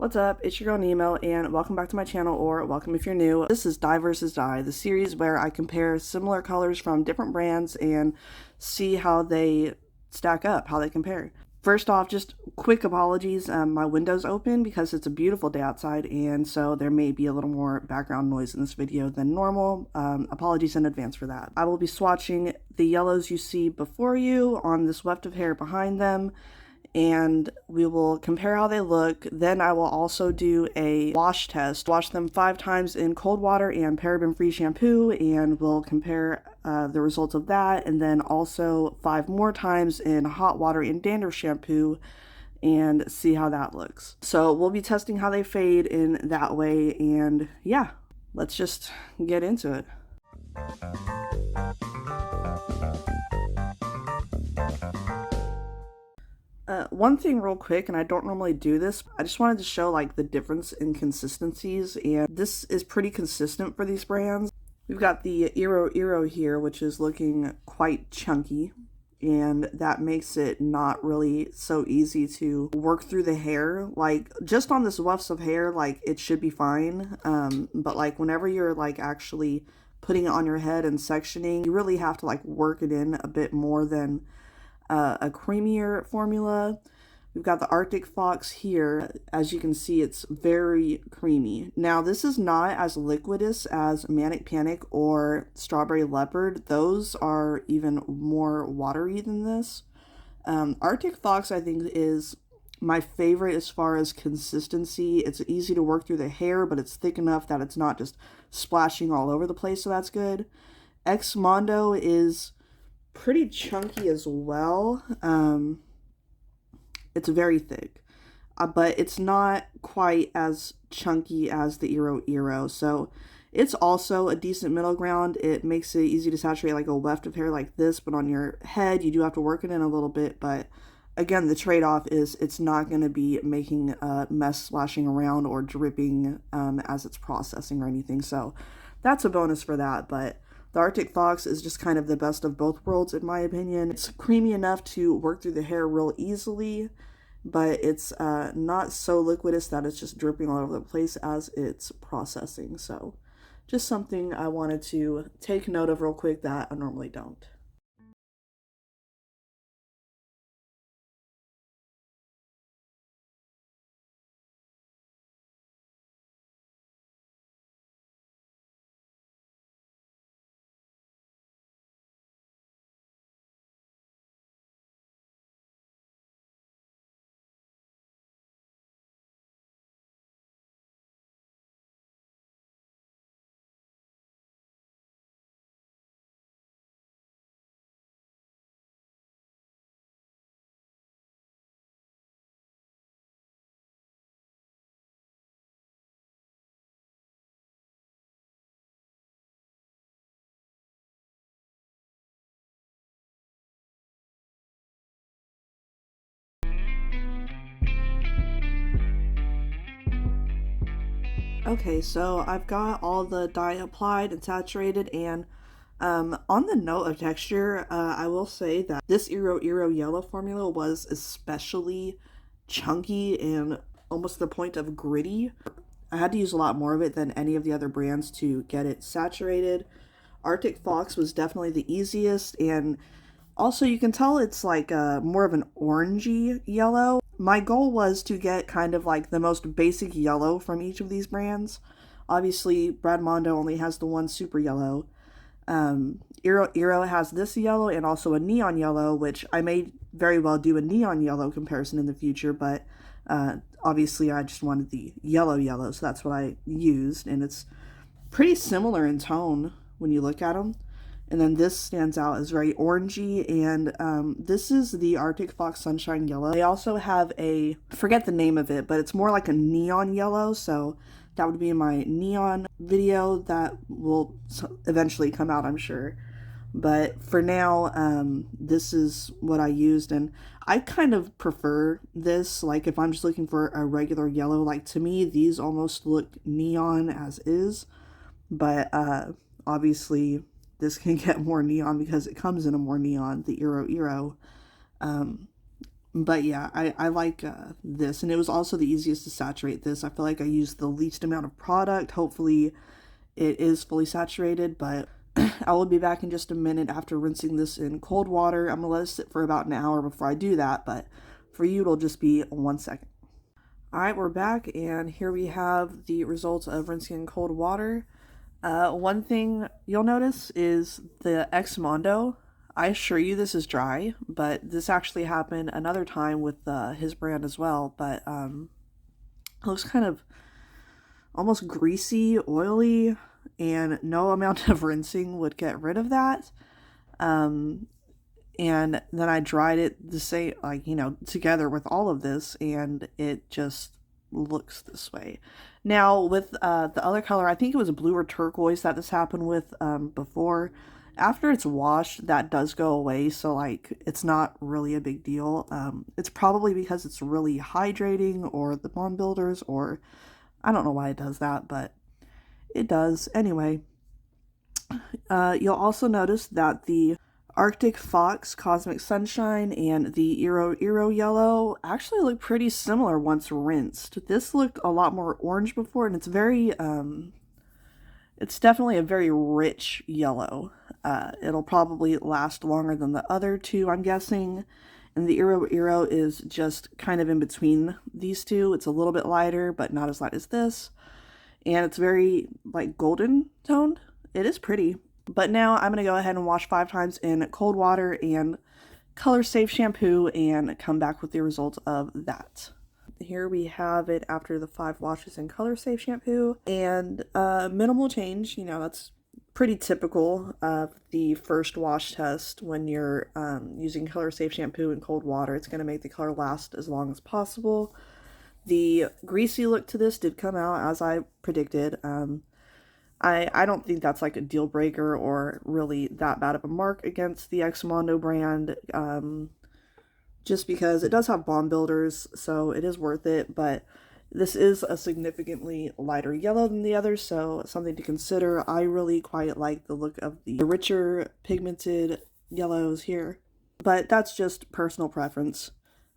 What's up? It's your girl Nemo, and welcome back to my channel, or welcome if you're new. This is Dye vs. Dye, the series where I compare similar colors from different brands and see how they stack up, how they compare. First off, just quick apologies. My window's open because it's a beautiful day outside, and so there may be a little more background noise in this video than normal. Apologies in advance for that. I will be swatching the yellows you see before you on this weft of hair behind them, and we will compare how they look. Then I will also do a wash test. Wash them 5 times in cold water and paraben-free shampoo, and we'll compare the results of that. And then also 5 more times in hot water and dandruff shampoo and see how that looks. So we'll be testing how they fade in that way, and yeah, let's just get into it. One thing real quick, and I don't normally do this, I just wanted to show like the difference in consistencies, and this is pretty consistent for these brands. We've got the Iro here, which is looking quite chunky, and that makes it not really so easy to work through the hair. Like, just on this wefts of hair, like, it should be fine, but like whenever you're like actually putting it on your head and sectioning, you really have to like work it in a bit more than a creamier formula. We've got the Arctic Fox here. As you can see, it's very creamy. Now, this is not as liquidous as Manic Panic or Strawberry Leopard. Those are even more watery than this. Arctic Fox, I think, is my favorite as far as consistency. It's easy to work through the hair, but it's thick enough that it's not just splashing all over the place, so that's good. X Mondo is pretty chunky as well. It's very thick, but it's not quite as chunky as the Iro, so it's also a decent middle ground. It makes it easy to saturate like a weft of hair like this, but on your head you do have to work it in a little bit. But again, the trade-off is it's not going to be making a mess splashing around or dripping as it's processing or anything, so that's a bonus for that. But the Arctic Fox is just kind of the best of both worlds, in my opinion. It's creamy enough to work through the hair real easily, but it's not so liquidous that it's just dripping all over the place as it's processing. So just something I wanted to take note of real quick that I normally don't. Okay, so I've got all the dye applied and saturated, and on the note of texture, I will say that this Iro yellow formula was especially chunky and almost to the point of gritty. I had to use a lot more of it than any of the other brands to get it saturated. Arctic Fox was definitely the easiest, and also you can tell it's like more of an orangey yellow. My goal was to get kind of like the most basic yellow from each of these brands. Obviously, Brad Mondo only has the one super yellow. Iro has this yellow and also a neon yellow, which I may very well do a neon yellow comparison in the future, but obviously I just wanted the yellow, so that's what I used, and it's pretty similar in tone when you look at them. And then this stands out as very orangey, and this is the Arctic Fox Sunshine Yellow. They also have a, I forget the name of it, but it's more like a neon yellow, so that would be my neon video that will eventually come out, I'm sure. But for now, this is what I used, and I kind of prefer this. Like, if I'm just looking for a regular yellow, like, to me, these almost look neon as is, but obviously this can get more neon because it comes in a more neon, the Iro. But yeah, I like this, and it was also the easiest to saturate this. I feel like I used the least amount of product. Hopefully it is fully saturated, but I will be back in just a minute after rinsing this in cold water. I'm gonna let it sit for about an hour before I do that, but for you it'll just be 1 second. All right, we're back, and here we have the results of rinsing in cold water. One thing you'll notice is the X Mondo. I assure you this is dry, but this actually happened another time with his brand as well, but it looks kind of almost greasy, oily, and no amount of rinsing would get rid of that. And then I dried it the same, like, you know, together with all of this, and it just looks this way. Now, with the other color, I think it was blue or turquoise that this happened with before. After it's washed, that does go away, so, like, it's not really a big deal. It's probably because it's really hydrating, or the bond builders, or I don't know why it does that, but it does. Anyway, you'll also notice that the Arctic Fox Cosmic Sunshine and the Eero Yellow actually look pretty similar once rinsed. This looked a lot more orange before, and it's very, it's definitely a very rich yellow. It'll probably last longer than the other two, I'm guessing. And the Eero is just kind of in between these two. It's a little bit lighter, but not as light as this. And it's very, like, golden toned. It is pretty. But now I'm going to go ahead and wash 5 times in cold water and color safe shampoo and come back with the results of that. Here we have it after the 5 washes in color safe shampoo, and minimal change. You know, that's pretty typical of the first wash test. When you're using color safe shampoo in cold water, it's going to make the color last as long as possible. The greasy look to this did come out as I predicted. I don't think that's like a deal breaker or really that bad of a mark against the X Mondo brand, just because it does have bond builders, so it is worth it, but this is a significantly lighter yellow than the others, so something to consider. I really quite like the look of the richer pigmented yellows here, but that's just personal preference.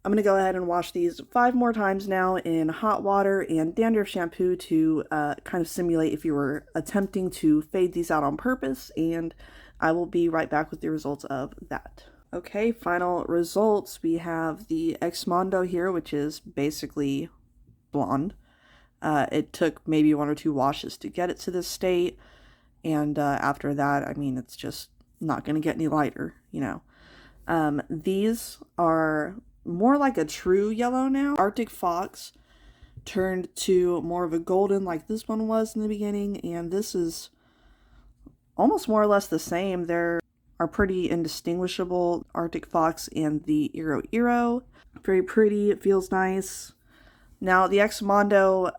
I'm going to go ahead and wash these 5 more times now in hot water and dandruff shampoo to kind of simulate if you were attempting to fade these out on purpose, and I will be right back with the results of that. Okay, final results. We have the X Mondo here, which is basically blonde. It took maybe 1 or 2 washes to get it to this state, and after that, I mean, it's just not going to get any lighter, you know. These are more like a true yellow now. Arctic Fox turned to more of a golden like this one was in the beginning, and this is almost more or less the same. There are pretty indistinguishable, Arctic Fox and the Eero. Very pretty, it feels nice. Now the X Mondo,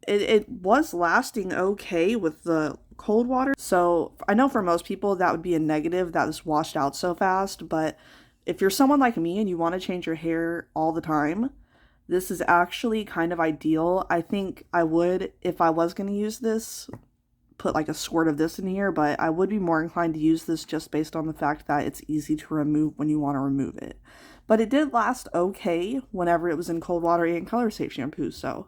it was lasting okay with the cold water, so I know for most people that would be a negative that this washed out so fast, but if you're someone like me and you want to change your hair all the time, this is actually kind of ideal. I think I would, if I was going to use this, put like a squirt of this in here, but I would be more inclined to use this just based on the fact that it's easy to remove when you want to remove it. But it did last okay whenever it was in cold water and color safe shampoo, so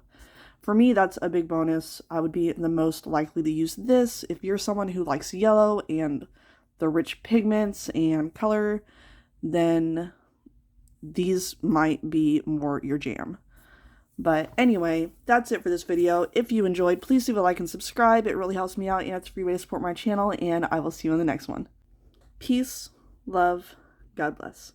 for me that's a big bonus. I would be the most likely to use this if you're someone who likes yellow and the rich pigments and color, then these might be more your jam. But anyway, that's it for this video. If you enjoyed, please leave a like and subscribe. It really helps me out, and it's a free way to support my channel, and I will see you in the next one. Peace, love, God bless.